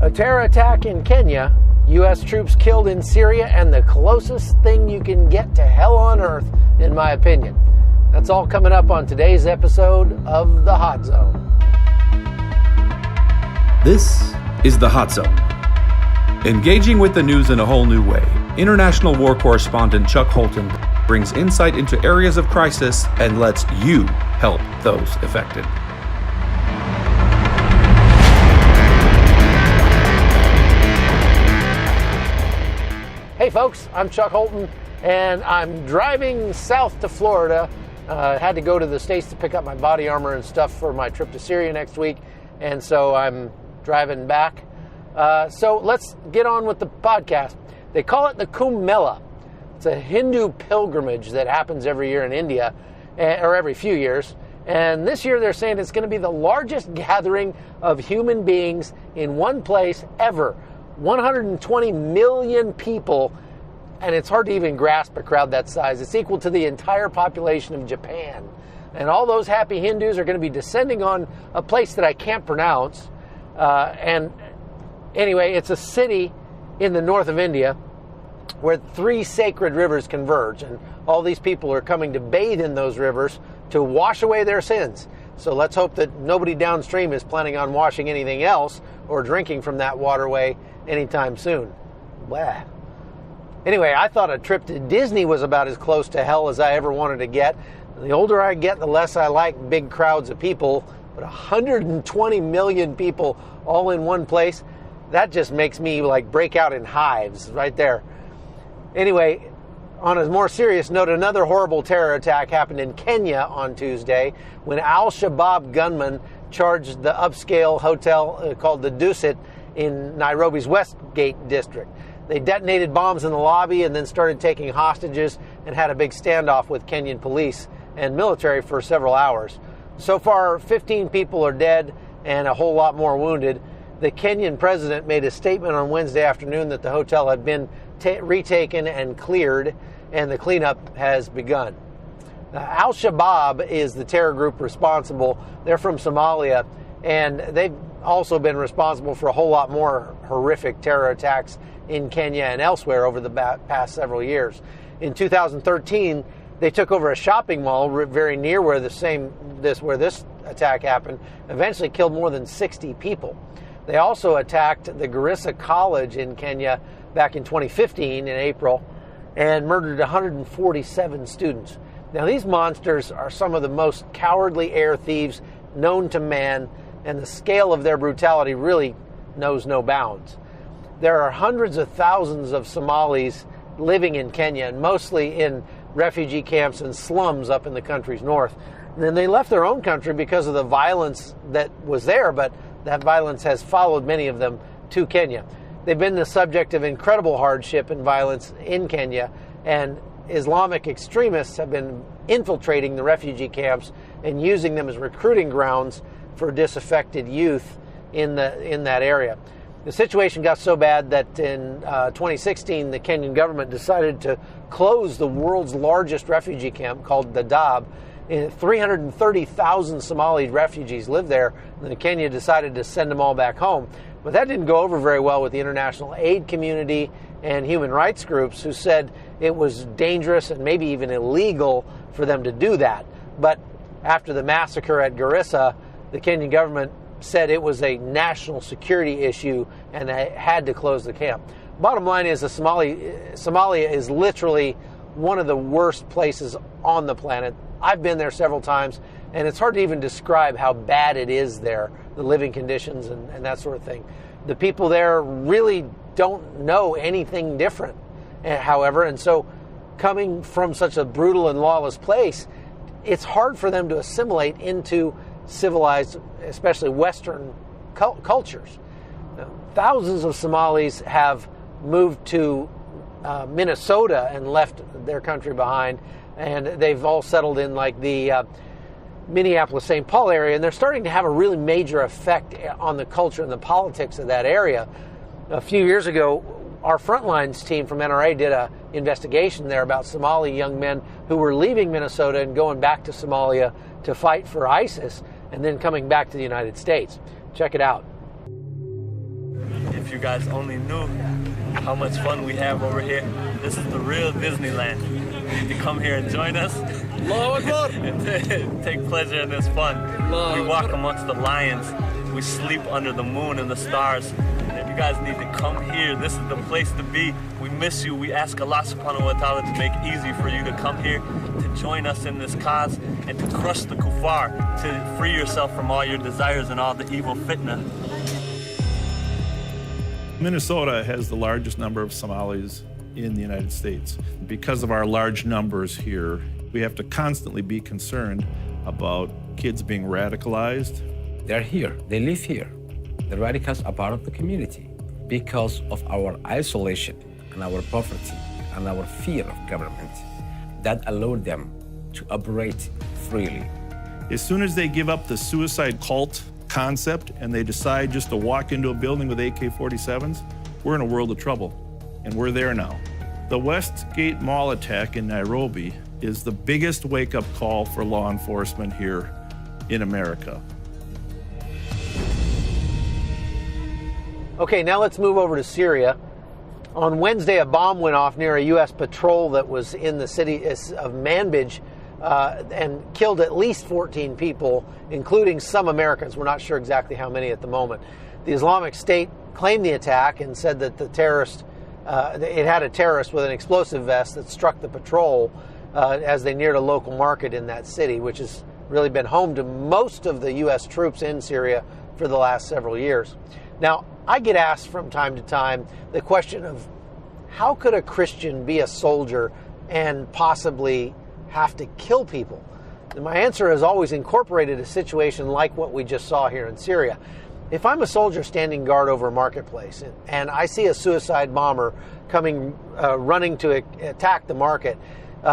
A terror attack in Kenya, U.S. troops killed in Syria, and the closest thing you can get to hell on earth, in my opinion. That's all coming up on today's episode of The Hot Zone. This is The Hot Zone. Engaging with the news in a whole new way, international war correspondent Chuck Holton brings insight into areas of crisis and lets you help those affected. Hey folks, I'm Chuck Holton, and I'm driving south to Florida. Had to go to the States to pick up my body armor and stuff for my trip to Syria next week, and so I'm driving back. So let's get on with the podcast. They call it the Kumbh Mela. It's a Hindu pilgrimage that happens every year in India, or every few years. And this year they're saying it's going to be the largest gathering of human beings in one place ever. 120 million people, and it's hard to even grasp a crowd that size. It's equal to the entire population of Japan. And all those happy Hindus are going to be descending on a place that I can't pronounce. And anyway, it's a city in the north of India where 3 sacred rivers converge, and all these people are coming to bathe in those rivers to wash away their sins. So let's hope that nobody downstream is planning on washing anything else or drinking from that waterway anytime soon. Blah. Anyway, I thought a trip to Disney was about as close to hell as I ever wanted to get. The older I get, the less I like big crowds of people. But 120 million people all in one place, that just makes me like break out in hives right there. Anyway, on a more serious note, another horrible terror attack happened in Kenya on Tuesday when Al-Shabaab gunmen charged the upscale hotel called the Dusit in Nairobi's Westgate district. They detonated bombs in the lobby and then started taking hostages and had a big standoff with Kenyan police and military for several hours. So far, 15 people are dead and a whole lot more wounded. The Kenyan president made a statement on Wednesday afternoon that the hotel had been retaken and cleared, and the cleanup has begun. Al-Shabaab is the terror group responsible. They're from Somalia, and they've also been responsible for a whole lot more horrific terror attacks in Kenya and elsewhere over the past several years. In 2013, they took over a shopping mall very near where this attack happened, eventually killed more than 60 people. They also attacked the Garissa College in Kenya back in 2015 in April and murdered 147 students. Now, these monsters are some of the most cowardly air thieves known to man, and the scale of their brutality really knows no bounds. There are hundreds of thousands of Somalis living in Kenya, and mostly in refugee camps and slums up in the country's north. And then they left their own country because of the violence that was there, but that violence has followed many of them to Kenya. They've been the subject of incredible hardship and violence in Kenya, and Islamic extremists have been infiltrating the refugee camps and using them as recruiting grounds for disaffected youth in that area. The situation got so bad that in 2016, the Kenyan government decided to close the world's largest refugee camp called Dadaab. 330,000 Somali refugees live there, and Kenya decided to send them all back home. But that didn't go over very well with the international aid community and human rights groups, who said it was dangerous and maybe even illegal for them to do that. But after the massacre at Garissa, the Kenyan government said it was a national security issue and they had to close the camp. Bottom line is, Somalia is literally one of the worst places on the planet. I've been there several times, and it's hard to even describe how bad it is there, the living conditions and that sort of thing. The people there really don't know anything different, however, and so coming from such a brutal and lawless place, it's hard for them to assimilate into civilized, especially Western cultures. Now, thousands of Somalis have moved to Minnesota and left their country behind, and they've all settled in like the Minneapolis-St. Paul area, and they're starting to have a really major effect on the culture and the politics of that area. A few years ago, our Frontlines team from NRA did an investigation there about Somali young men who were leaving Minnesota and going back to Somalia to fight for ISIS, and then coming back to the United States. Check it out. you guys only knew how much fun we have over here. This is the real Disneyland. You need to come here and join us and take pleasure in this fun. We walk amongst the lions. We sleep under the moon and the stars. And if you guys need to come here, this is the place to be. We miss you. We ask Allah subhanahu wa ta'ala to make it easy for you to come here, to join us in this cause, and to crush the kuffar, to free yourself from all your desires and all the evil fitna. Minnesota has the largest number of Somalis in the United States. Because of our large numbers here, we have to constantly be concerned about kids being radicalized. They're here, they live here. The radicals are part of the community because of our isolation and our poverty and our fear of government that allowed them to operate freely. As soon as they give up the suicide cult concept and they decide just to walk into a building with AK-47s, we're in a world of trouble, and we're there now. The Westgate Mall attack in Nairobi is the biggest wake-up call for law enforcement here in America. Okay, now let's move over to Syria. On Wednesday, a bomb went off near a U.S. patrol that was in the city of Manbij and killed at least 14 people, including some Americans. We're not sure exactly how many at the moment. The Islamic State claimed the attack and said that the terrorist, it had a terrorist with an explosive vest that struck the patrol as they neared a local market in that city, which has really been home to most of the U.S. troops in Syria for the last several years. Now, I get asked from time to time the question of how could a Christian be a soldier and possibly have to kill people? And my answer has always incorporated a situation like what we just saw here in Syria. If I'm a soldier standing guard over a marketplace and I see a suicide bomber coming, running to attack the market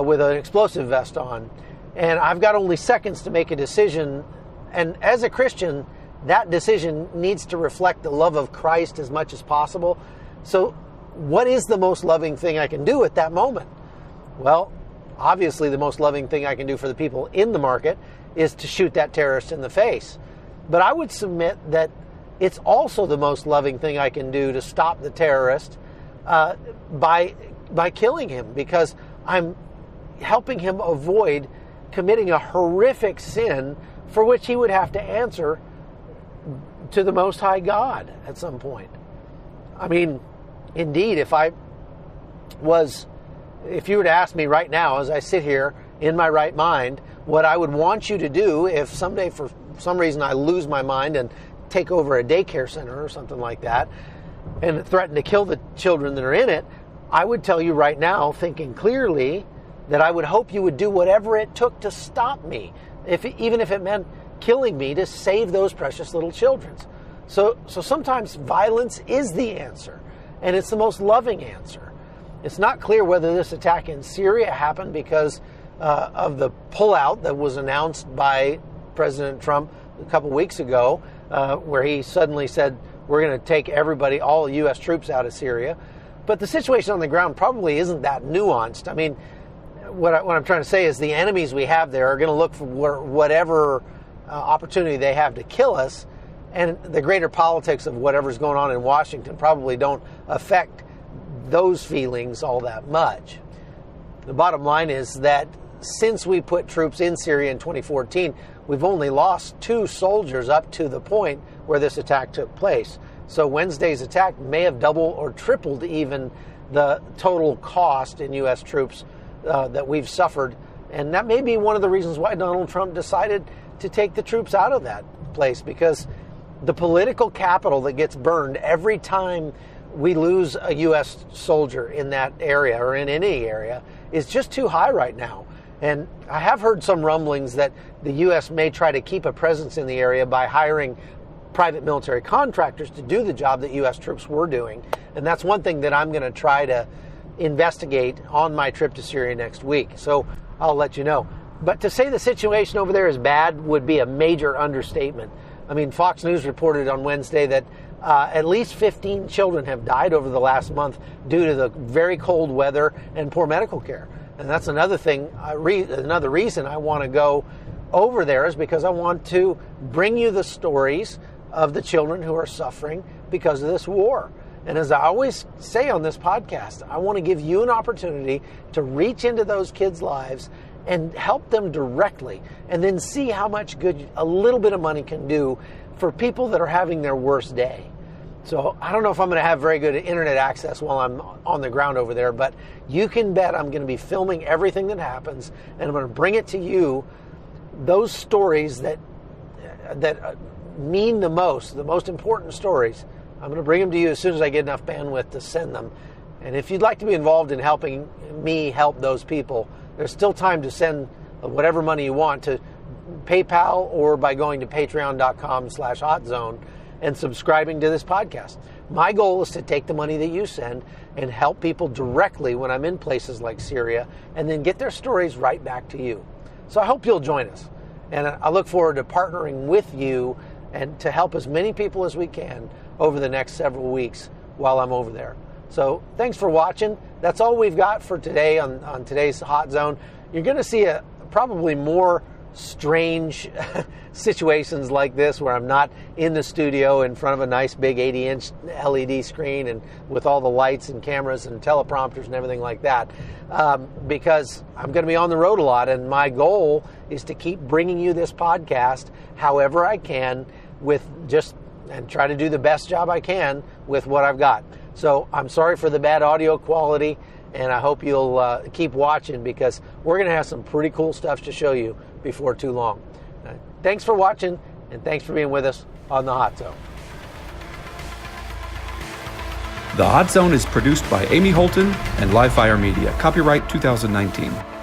with an explosive vest on, and I've got only seconds to make a decision, and as a Christian, that decision needs to reflect the love of Christ as much as possible. So what is the most loving thing I can do at that moment? Well, obviously the most loving thing I can do for the people in the market is to shoot that terrorist in the face. But I would submit that it's also the most loving thing I can do to stop the terrorist by killing him, because I'm helping him avoid committing a horrific sin for which he would have to answer to the Most High God at some point. I mean, indeed, if you were to ask me right now as I sit here in my right mind, what I would want you to do if someday for some reason I lose my mind and take over a daycare center or something like that and threaten to kill the children that are in it, I would tell you right now, thinking clearly, that I would hope you would do whatever it took to stop me, even if it meant killing me to save those precious little children. So sometimes violence is the answer, and it's the most loving answer. It's not clear whether this attack in Syria happened because of the pullout that was announced by President Trump a couple weeks ago, where he suddenly said, we're going to take all U.S. troops out of Syria. But the situation on the ground probably isn't that nuanced. I mean, what I'm trying to say is the enemies we have there are going to look for whatever opportunity they have to kill us, and the greater politics of whatever's going on in Washington probably don't affect those feelings all that much. The bottom line is that since we put troops in Syria in 2014, we've only lost 2 soldiers up to the point where this attack took place. So Wednesday's attack may have doubled or tripled even the total cost in U.S. troops that we've suffered. And that may be one of the reasons why Donald Trump decided to take the troops out of that place, because the political capital that gets burned every time we lose a U.S. soldier in that area or in any area is just too high right now. And I have heard some rumblings that the U.S. may try to keep a presence in the area by hiring private military contractors to do the job that U.S. troops were doing. And that's one thing that I'm going to try to investigate on my trip to Syria next week. So I'll let you know. But to say the situation over there is bad would be a major understatement. I mean, Fox News reported on Wednesday that at least 15 children have died over the last month due to the very cold weather and poor medical care. And that's another thing, another reason I want to go over there, is because I want to bring you the stories of the children who are suffering because of this war. And as I always say on this podcast, I want to give you an opportunity to reach into those kids' lives and help them directly, and then see how much good a little bit of money can do for people that are having their worst day. So I don't know if I'm going to have very good internet access while I'm on the ground over there, but you can bet I'm going to be filming everything that happens, and I'm going to bring it to you, those stories that mean the most important stories. I'm going to bring them to you as soon as I get enough bandwidth to send them. And if you'd like to be involved in helping me help those people, there's still time to send whatever money you want to PayPal or by going to patreon.com/hotzone and subscribing to this podcast. My goal is to take the money that you send and help people directly when I'm in places like Syria, and then get their stories right back to you. So I hope you'll join us. And I look forward to partnering with you and to help as many people as we can over the next several weeks while I'm over there. So thanks for watching. That's all we've got for today on today's Hot Zone. You're going to see probably more strange situations like this where I'm not in the studio in front of a nice big 80-inch LED screen and with all the lights and cameras and teleprompters and everything like that, because I'm going to be on the road a lot, and my goal is to keep bringing you this podcast however I can and try to do the best job I can with what I've got. So I'm sorry for the bad audio quality, and I hope you'll keep watching, because we're going to have some pretty cool stuff to show you before too long. Thanks for watching, and thanks for being with us on The Hot Zone. The Hot Zone is produced by Amy Holton and Livefire Media. Copyright 2019.